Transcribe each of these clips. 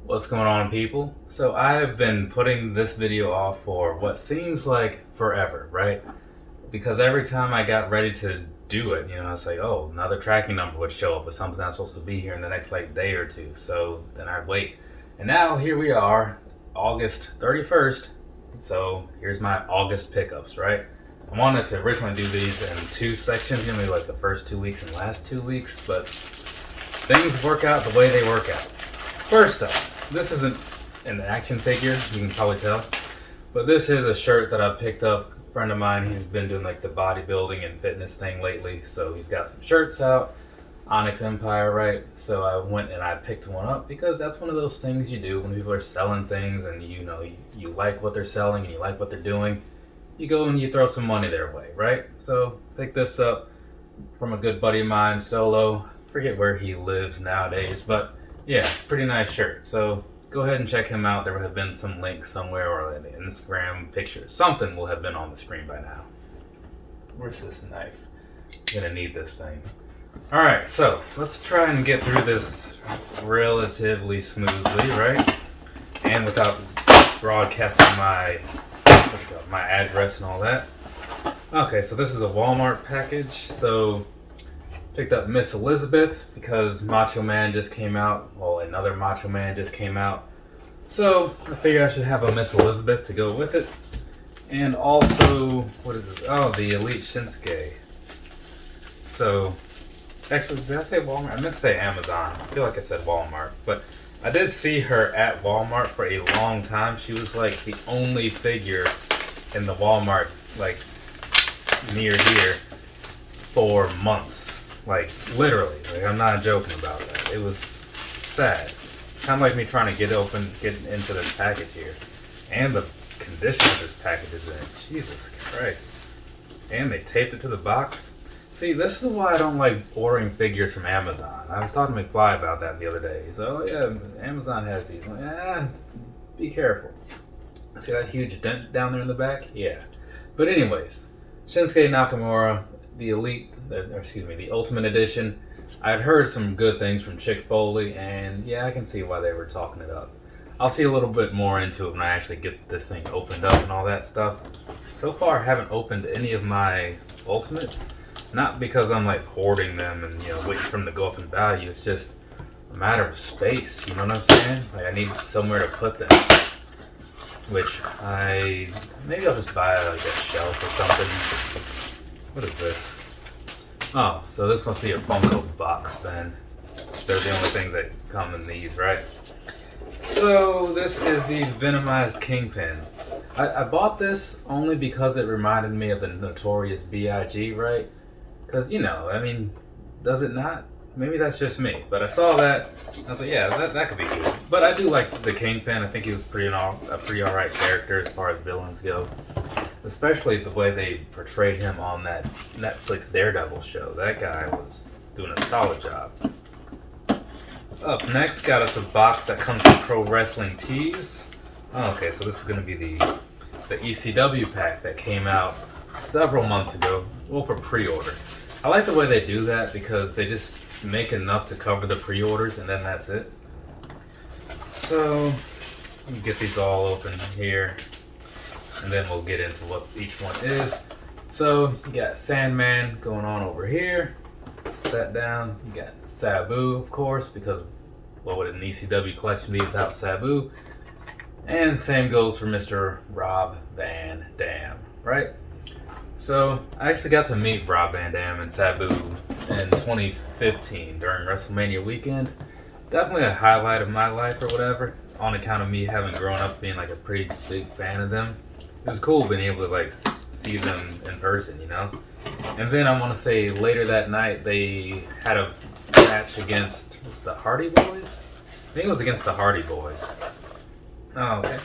What's going on, people? So I've been putting this video off for what seems like forever, right? Because every time I got ready to do it, it's like, oh, another tracking number would show up with something that's supposed to be here in the next day or two. So then I'd wait. And now here we are, August 31st. So here's my August pickups, right? I wanted to originally do these in two sections, like the first 2 weeks and last 2 weeks, but things work out the way they work out. First up, this isn't an action figure, you can probably tell, but this is a shirt that I picked up. A friend of mine, he's been doing like the bodybuilding and fitness thing lately, so he's got some shirts out, Onyx Empire, right? So I went and I picked one up because that's one of those things you do when people are selling things and you like what they're selling and you like what they're doing. You go and you throw some money their way, right? So pick this up from a good buddy of mine, Solo. Forget where he lives nowadays, but yeah, pretty nice shirt. So go ahead and check him out. There will have been some links somewhere or an Instagram picture. Something will have been on the screen by now. Where's this knife? I'm gonna need this thing. Alright, so let's try and get through this relatively smoothly, right? And without broadcasting my address and all that. Okay, so this is a Walmart package. So picked up Miss Elizabeth because Macho Man just came out. Well, another Macho Man just came out. So I figured I should have a Miss Elizabeth to go with it. And also, what is it? Oh, the Elite Shinsuke. So, actually, did I say Walmart? I meant to say Amazon. I feel like I said Walmart. But I did see her at Walmart for a long time. She was like the only figure in the Walmart, like near here, for months. Like, literally. Like, I'm not joking about that. It was sad. Kind of like me trying to get into this package here. And the condition of this package is in. Jesus Christ. And they taped it to the box. See, this is why I don't like ordering figures from Amazon. I was talking to McFly about that the other day. He's like, oh yeah, Amazon has these. I'm like, be careful. See that huge dent down there in the back? Yeah. But anyways, Shinsuke Nakamura, the Ultimate Edition. I'd heard some good things from Chick Foley, and yeah, I can see why they were talking it up. I'll see a little bit more into it when I actually get this thing opened up and all that stuff. So far, I haven't opened any of my Ultimates. Not because I'm like hoarding them and waiting for them to go up in value. It's just a matter of space. You know what I'm saying? Like I need somewhere to put them. Which maybe I'll just buy like a shelf or something. What is this? Oh, so this must be a Funko box then. They're the only things that come in these, right? So this is the Venomized Kingpin. I bought this only because it reminded me of the Notorious B.I.G., right? Because, does it not? Maybe that's just me. But I saw that. I was like, yeah, that could be cool. But I do like the Kingpin. I think he was a pretty alright character as far as villains go. Especially the way they portrayed him on that Netflix Daredevil show. That guy was doing a solid job. Up next, got us a box that comes with Pro Wrestling Tees. Oh, okay, so this is going to be the ECW pack that came out several months ago. Well, for pre-order. I like the way they do that because they just make enough to cover the pre-orders and then that's it. So, let me get these all open here and then we'll get into what each one is. So, you got Sandman going on over here. Set that down. You got Sabu, of course, because what would an ECW collection be without Sabu? And same goes for Mr. Rob Van Dam, right? So, I actually got to meet Rob Van Dam and Sabu in 2015 during WrestleMania weekend. Definitely a highlight of my life or whatever, on account of me having grown up being like a pretty big fan of them. It was cool being able to like see them in person, And then I want to say later that night they had a match against the Hardy Boys? I think it was against the Hardy Boys. Oh, okay.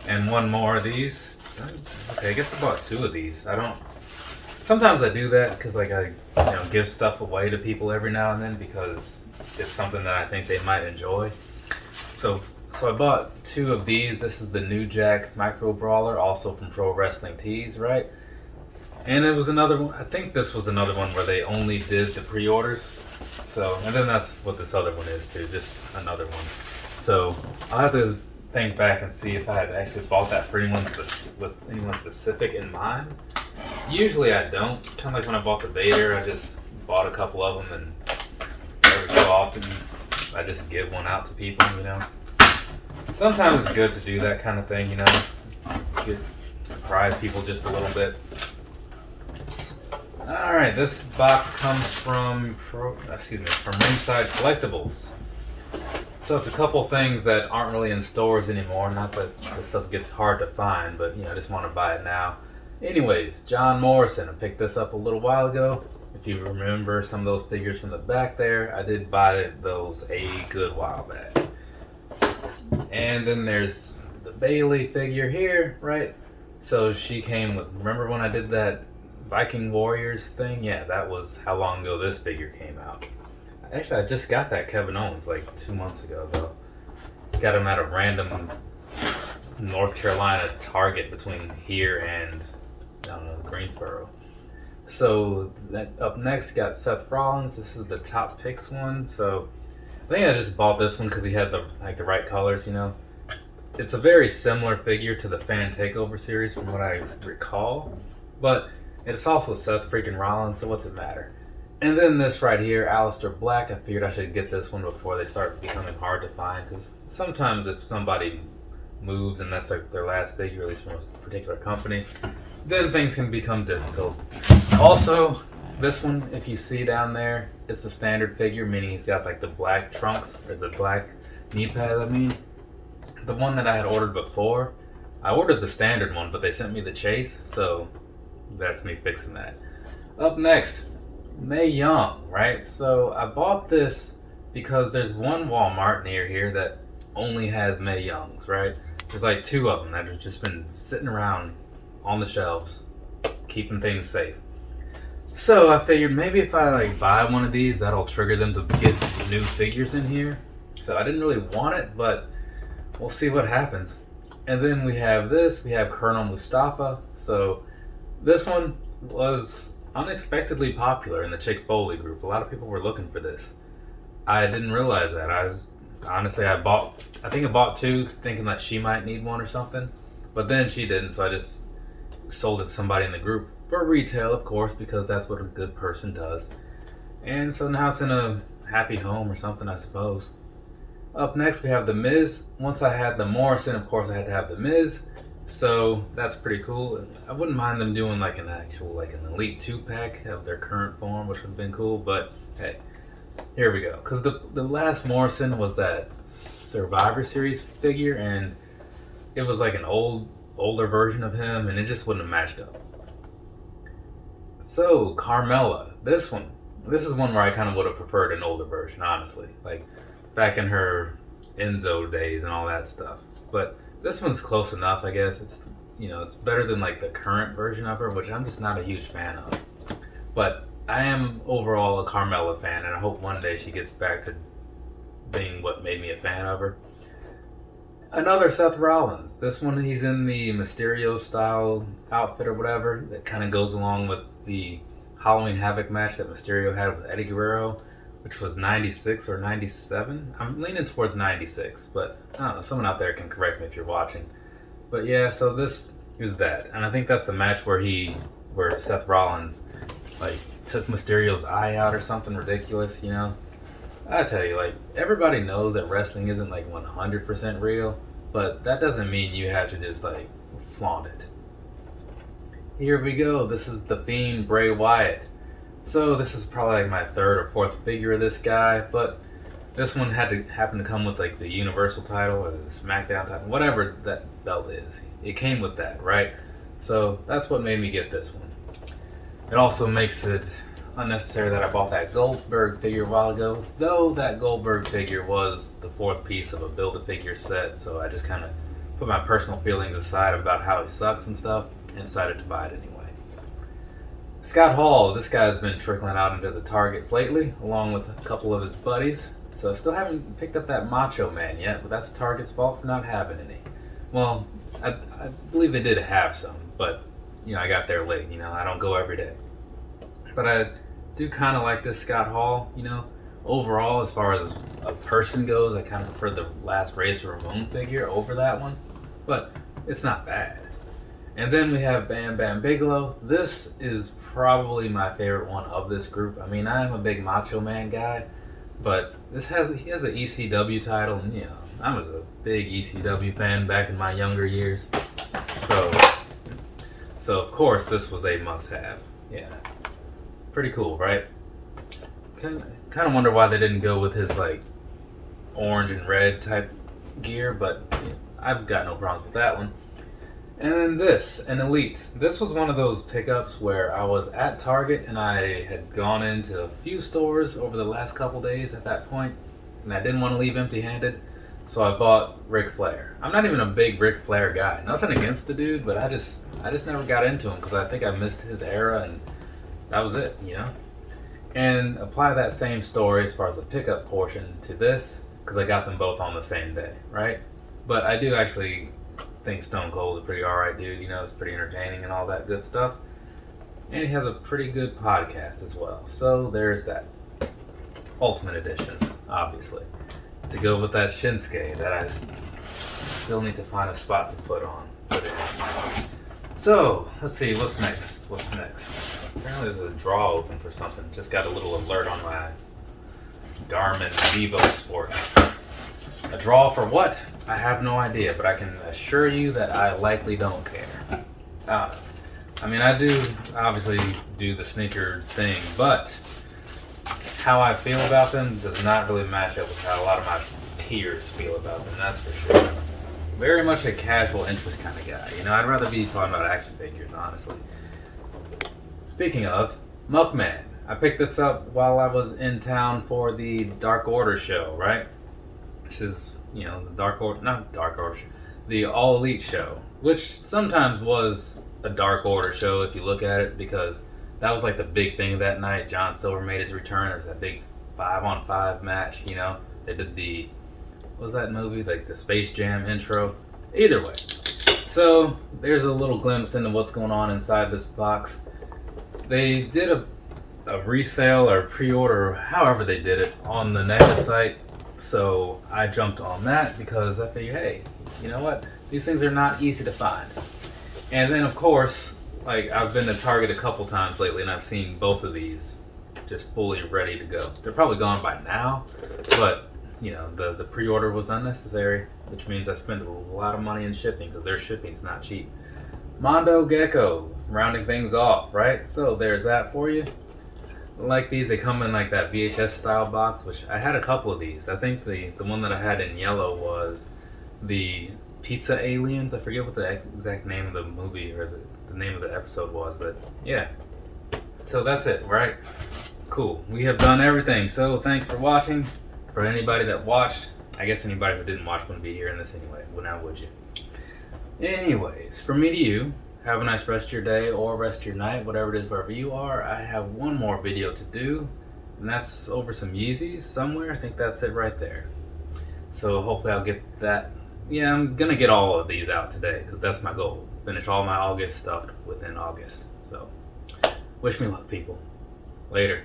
And one more of these. Okay, I guess I bought two of these. Sometimes I do that because like I give stuff away to people every now and then because it's something that I think they might enjoy. So I bought two of these. This is the New Jack Micro Brawler, also from Pro Wrestling Tees, right? And it was another one. I think this was another one where they only did the pre-orders. So, and then that's what this other one is too, just another one. So I'll have to think back and see if I had actually bought that for anyone with anyone specific in mind. Usually I don't. Kind of like when I bought the Vader, I just bought a couple of them, and every so often I just give one out to people, you know. Sometimes it's good to do that kind of thing, you know. Surprise people just a little bit. Alright, this box comes from Ringside Collectibles. So it's a couple things that aren't really in stores anymore. Not that this stuff gets hard to find, but you know, I just want to buy it now. Anyways, John Morrison. I picked this up a little while ago. If you remember some of those figures from the back there, I did buy those a good while back. And then there's the Bailey figure here, right? So she came with, remember when I did that Viking Warriors thing? Yeah, that was how long ago this figure came out. Actually, I just got that Kevin Owens like 2 months ago, though. Got him at a random North Carolina Target between here and, I don't know, Greensboro. So up next, got Seth Rollins. This is the Top Picks one. So I think I just bought this one because he had the right colors, you know. It's a very similar figure to the Fan Takeover series from what I recall, but it's also Seth freaking Rollins, so what's it matter? And then this right here, Aleister Black. I figured I should get this one before they start becoming hard to find, because sometimes if somebody moves and that's like their last figure, at least from a particular company, then things can become difficult. Also, this one, if you see down there, it's the standard figure, meaning he's got like the black trunks, or the black knee pads, I mean. The one that I had ordered before, I ordered the standard one, but they sent me the Chase, so that's me fixing that. Up next, Mae Young, right? So I bought this because there's one Walmart near here that only has Mae Youngs, right? There's like 2 of them that have just been sitting around on the shelves, keeping things safe. So I figured maybe if I like buy one of these, that'll trigger them to get new figures in here. So I didn't really want it, but we'll see what happens. And then we have this, we have Colonel Mustafa. So this one was unexpectedly popular in the Chick Foley group. A lot of people were looking for this. I didn't realize that. I think I bought 2 thinking that she might need one or something. But then she didn't, so I just sold it to somebody in the group. For retail, of course, because that's what a good person does. And so now it's in a happy home or something, I suppose. Up next, we have The Miz. Once I had the Morrison, of course, I had to have The Miz. So that's pretty cool. I wouldn't mind them doing like an actual, like an Elite 2-pack of their current form, which would have been cool. But hey, here we go. Because the last Morrison was that Survivor Series figure, and it was like an older version of him, and it just wouldn't have matched up. So Carmella, this is one where I kind of would have preferred an older version, honestly. Like back in her Enzo days and all that stuff. But this one's close enough, I guess. It's, you know, it's better than like the current version of her, which I'm just not a huge fan of. But I am overall a Carmella fan, and I hope one day she gets back to being what made me a fan of her. Another Seth Rollins. This one, he's in the Mysterio style outfit or whatever that kind of goes along with the Halloween Havoc match that Mysterio had with Eddie Guerrero, which was 96 or 97. I'm leaning towards 96, but I don't know. Someone out there can correct me if you're watching. But yeah, so this is that. And I think that's the match where Seth Rollins like took Mysterio's eye out or something ridiculous, you know? I tell you, like, everybody knows that wrestling isn't like 100% real, but that doesn't mean you have to just like flaunt it. Here we go. This is The Fiend, Bray Wyatt. So this is probably like my 3rd or 4th figure of this guy, but this one happened to come with like the Universal title or the SmackDown title, whatever that belt is. It came with that, right? So that's what made me get this one. It also makes it unnecessary that I bought that Goldberg figure a while ago, though that Goldberg figure was the 4th piece of a Build-A-Figure set, so I just kind of put my personal feelings aside about how he sucks and stuff and decided to buy it anyway. Scott Hall, this guy's been trickling out into the Targets lately, along with a couple of his buddies. So I still haven't picked up that Macho Man yet, but that's Target's fault for not having any. Well, I believe they did have some, but you know, I got there late. You know, I don't go every day. But I do kind of like this Scott Hall, you know, overall, as far as a person goes, I kind of prefer the last Razor Ramon figure over that one, but it's not bad. And then we have Bam Bam Bigelow. This is probably my favorite one of this group. I mean, I am a big Macho Man guy, but he has the ECW title, and you know, I was a big ECW fan back in my younger years. So of course this was a must-have. Yeah, pretty cool, right? Kind of wonder why they didn't go with his like orange and red type gear, but you know, I've got no problems with that one. And then this, an Elite. This was one of those pickups where I was at Target and I had gone into a few stores over the last couple days at that point, and I didn't want to leave empty-handed, so I bought Ric Flair. I'm not even a big Ric Flair guy. Nothing against the dude, but I just never got into him because I think I missed his era, and that was it, you know? And apply that same story as far as the pickup portion to this, because I got them both on the same day, right? But I do actually think Stone Cold is a pretty alright dude, you know, it's pretty entertaining and all that good stuff. And he has a pretty good podcast as well. So there's that. Ultimate Editions, obviously. To go with that Shinsuke that I still need to find a spot to put it in. So, let's see, what's next? Apparently there's a draw open for something. Just got a little alert on my Garmin Vivo Sport. A draw for what? I have no idea, but I can assure you that I likely don't care. I mean, I do obviously do the sneaker thing, but how I feel about them does not really match up with how a lot of my peers feel about them, that's for sure. Very much a casual interest kind of guy. You know, I'd rather be talking about action figures, honestly. Speaking of, Muckman. I picked this up while I was in town for the Dark Order show, right? Which is, you know, the All Elite show, which sometimes was a Dark Order show if you look at it, because that was like the big thing that night. John Silver made his return. There was that big 5-on-5 match, you know. They did the, what was that movie? Like the Space Jam intro. Either way. So there's a little glimpse into what's going on inside this box. They did a resale or pre-order, however they did it, on the NECA site. So I jumped on that because I figured, hey, you know what? These things are not easy to find. And then, of course, like, I've been to Target a couple times lately, and I've seen both of these just fully ready to go. They're probably gone by now, but, you know, the pre-order was unnecessary, which means I spent a lot of money in shipping, because their shipping's not cheap. Mondo Gecko, rounding things off, right? So there's that for you. Like these, they come in like that VHS style box, which I had a couple of these. I think the one that I had in yellow was the Pizza Aliens. I forget what the exact name of the movie or the name of the episode was, but yeah. So that's it, right? Cool. We have done everything. So thanks for watching. For anybody that watched, I guess anybody who didn't watch wouldn't be hearing this anyway. Well, now would you? Anyways, from me to you, have a nice rest of your day or rest of your night, whatever it is, wherever you are. I have one more video to do, and that's over some Yeezys somewhere. I think that's it right there. So hopefully I'll get that. Yeah, I'm gonna get all of these out today because that's my goal. Finish all my August stuff within August. So wish me luck, people. Later.